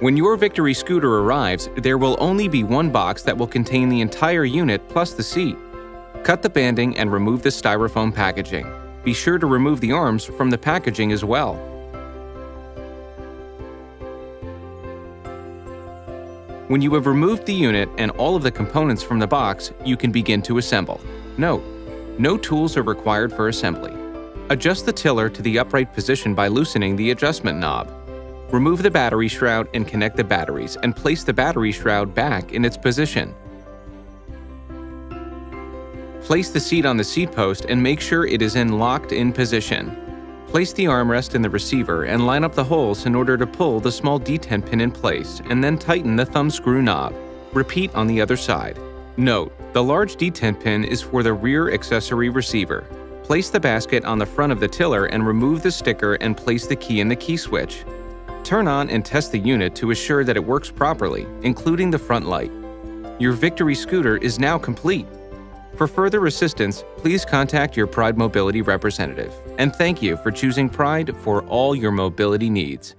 When your Victory scooter arrives, there will only be one box that will contain the entire unit plus the seat. Cut the banding and remove the styrofoam packaging. Be sure to remove the arms from the packaging as well. When you have removed the unit and all of the components from the box, you can begin to assemble. Note: no tools are required for assembly. Adjust the tiller to the upright position by loosening the adjustment knob. Remove the battery shroud and connect the batteries and place the battery shroud back in its position. Place the seat on the seat post and make sure it is in locked-in position. Place the armrest in the receiver and line up the holes in order to pull the small detent pin in place, and then tighten the thumb screw knob. Repeat on the other side. Note: the large detent pin is for the rear accessory receiver. Place the basket on the front of the tiller and remove the sticker and place the key in the key switch. Turn on and test the unit to assure that it works properly, including the front light. Your Victory scooter is now complete. For further assistance, please contact your Pride Mobility representative. And thank you for choosing Pride for all your mobility needs.